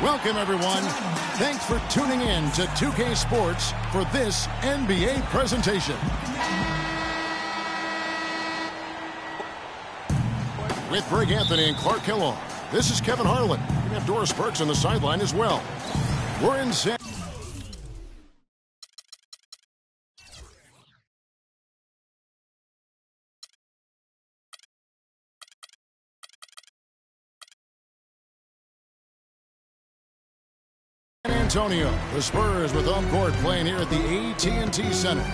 Welcome, everyone. Thanks for tuning in to 2K Sports for this NBA presentation. With Greg Anthony and Clark Kellogg, this is Kevin Harlan. We have Doris Burks on the sideline as well. We're in San Antonio. The Spurs with home court playing here at the AT&T Center.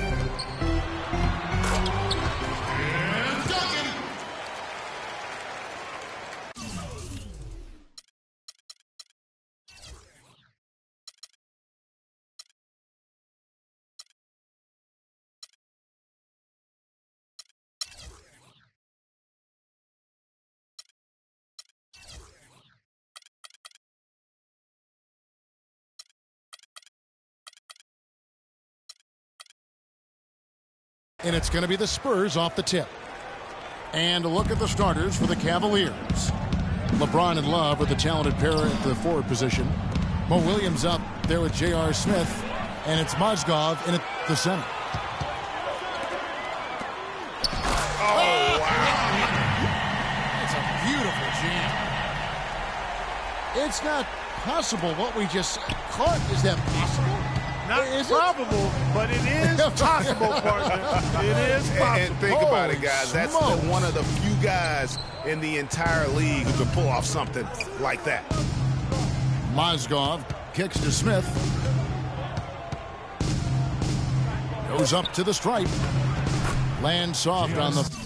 And it's going to be the Spurs off the tip. And a look at the starters for the Cavaliers. LeBron and Love are the talented pair at the forward position. Mo Williams up there with J.R. Smith. And it's Mozgov in at the center. Oh, wow. It's a beautiful jam. It's not possible what we just caught. Is that possible? Not probable, but it is possible, partner. It is possible. And think about it, guys. That's one of the few guys in the entire league who can pull off something like that. Mozgov kicks to Smith. Goes up to the stripe. Lands soft on the...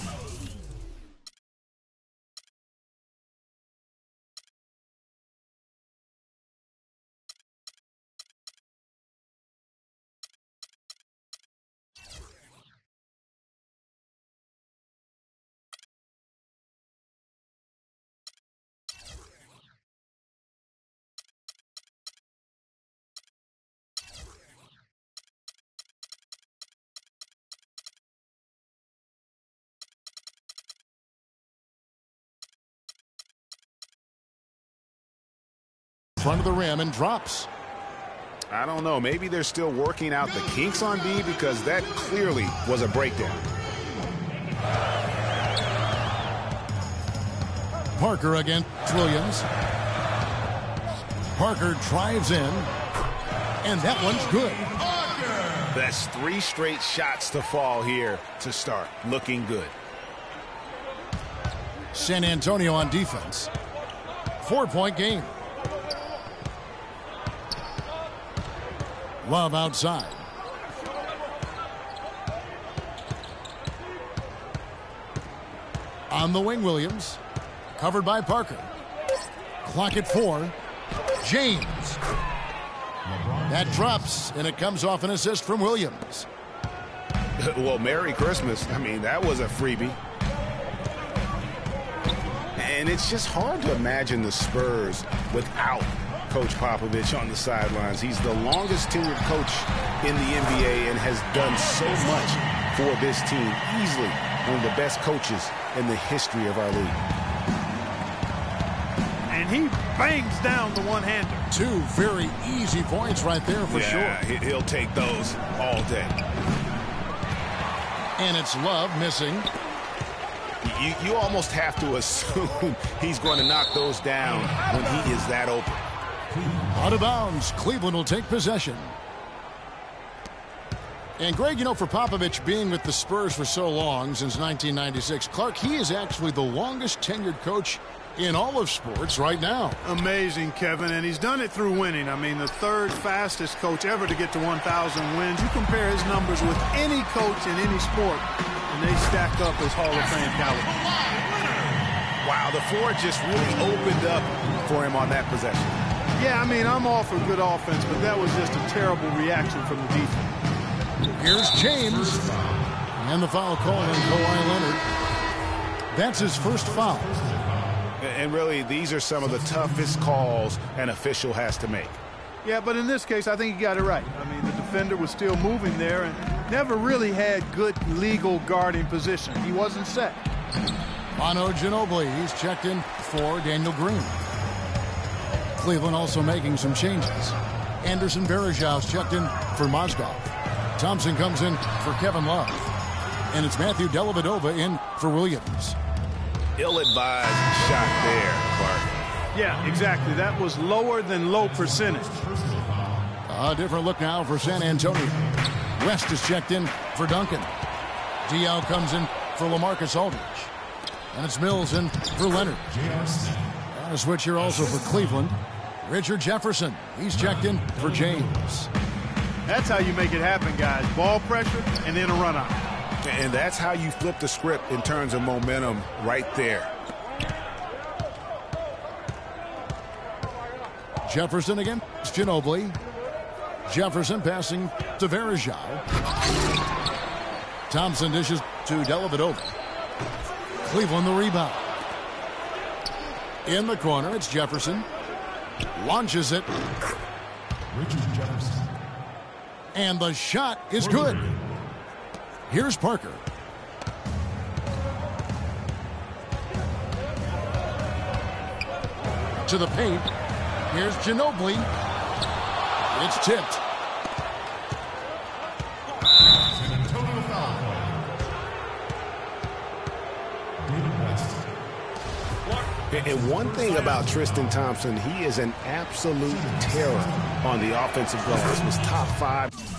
front of the rim and drops. I don't know. Maybe they're still working out the kinks on D, because that clearly was a breakdown. Parker against Williams. Parker drives in, and that one's good. That's 3 straight shots to fall here to start. Looking good. San Antonio on defense. 4-point game. Love outside. On the wing, Williams. Covered by Parker. Clock at 4. James. That drops, and it comes off an assist from Williams. Well, Merry Christmas. I mean, that was a freebie. And it's just hard to imagine the Spurs without Coach Popovich on the sidelines. He's the longest tenured coach in the NBA and has done so much for this team. Easily one of the best coaches in the history of our league. And he bangs down the one-hander. 2 very easy points right there for sure. Yeah, he'll take those all day. And it's Love missing. You almost have to assume he's going to knock those down when he is that open. Out of bounds. Cleveland will take possession. And Greg, you know, for Popovich being with the Spurs for so long, since 1996, Clark, he is actually the longest tenured coach in all of sports right now. Amazing, Kevin, and he's done it through winning. I mean, the 3rd fastest coach ever to get to 1,000 wins. You compare his numbers with any coach in any sport, and they stack up as Hall of Fame caliber. Wow, the floor just really opened up for him on that possession. Yeah, I mean, I'm all for good offense, but that was just a terrible reaction from the defense. Here's James. And the foul call on Kawhi Leonard. That's his first foul. And really, these are some of the toughest calls an official has to make. Yeah, but in this case, I think he got it right. I mean, the defender was still moving there and never really had good legal guarding position. He wasn't set. Manu Ginobili, he's checked in for Daniel Green. Cleveland also making some changes. Anderson Varejau's checked in for Mozgov. Thompson comes in for Kevin Love. And it's Matthew Dellavedova in for Williams. Ill-advised shot there, Clark. Yeah, exactly. That was lower than low percentage. A different look now for San Antonio. West is checked in for Duncan. Diaw comes in for LaMarcus Aldridge. And it's Mills in for Leonard. And a switch here also for Cleveland. Richard Jefferson. He's checked in for James. That's how you make it happen, guys. Ball pressure and then a run out. And that's how you flip the script in terms of momentum right there. Jefferson again. It's Ginobili. Jefferson passing to Varejao. Thompson dishes to Dellavedova. Cleveland the rebound. In the corner, it's Jefferson. Launches it. Richard Jefferson. And the shot is good. Here's Parker. To the paint. Here's Ginobili. It's tipped. San Antonio foul. David West. And one thing about Tristan Thompson, he is an absolute terror on the offensive glass. Was top 5.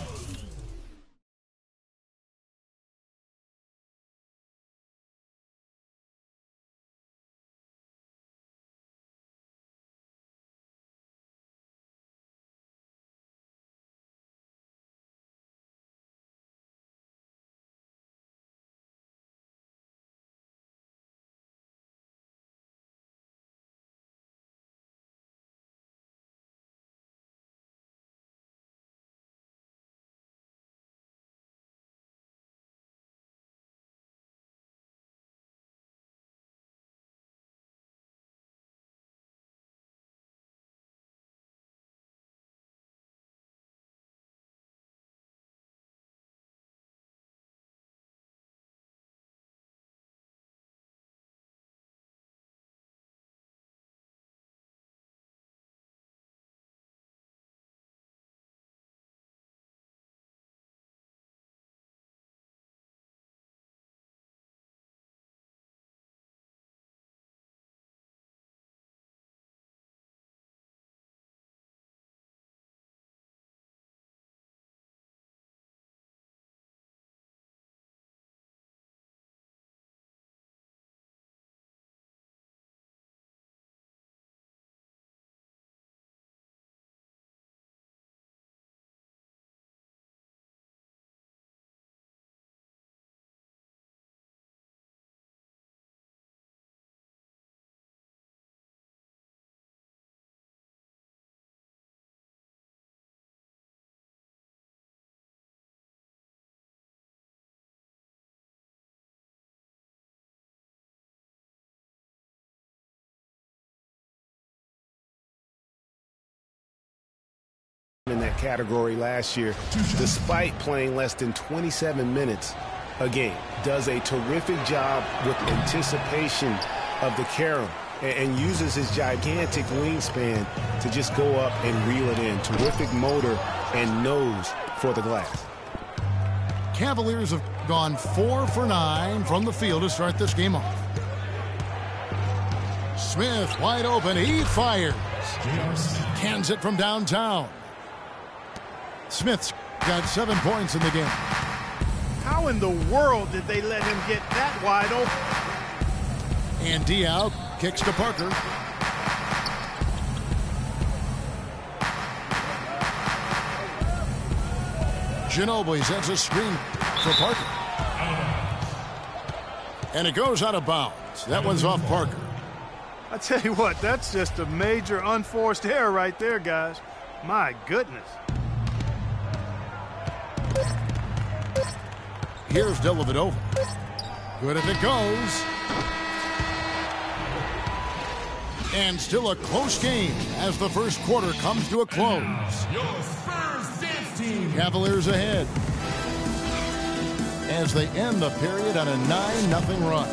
In that category last year, despite playing less than 27 minutes a game, does a terrific job with anticipation of the carom and uses his gigantic wingspan to just go up and reel it in. Terrific motor and nose for the glass. Cavaliers have gone 4 for 9 from the field to start this game off. Smith wide open. He fires. Cans it from downtown. Smith's got 7 points in the game. How in the world did they let him get that wide open? And Diaw kicks to Parker. Ginobili sets a screen for Parker. And it goes out of bounds. That one's off Parker. I tell you what, that's just a major unforced error right there, guys. My goodness. Here's Dellavedova. Good if it goes. And still a close game as the first quarter comes to a close. Your Spurs dance team. Cavaliers ahead as they end the period on a 9-0 run.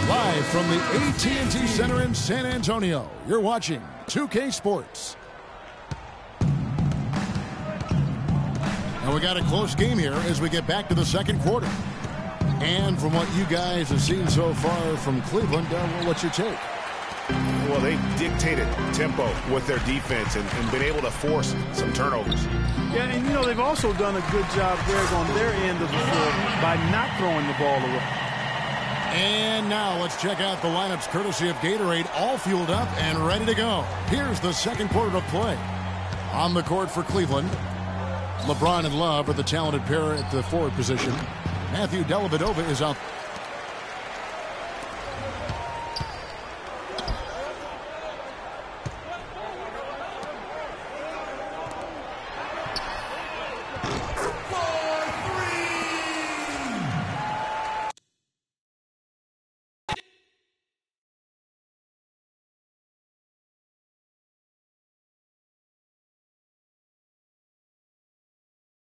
Live from the AT&T Center in San Antonio, you're watching 2K Sports. And we got a close game here as we get back to the second quarter. And from what you guys have seen so far from Cleveland, what's your take? Well, they dictated tempo with their defense and been able to force some turnovers. Yeah, and you know, they've also done a good job, Greg, on their end of the floor by not throwing the ball away. And now let's check out the lineups courtesy of Gatorade, all fueled up and ready to go. Here's the second quarter of play. On the court for Cleveland, LeBron and Love are the talented pair at the forward position. Matthew Dellavedova is out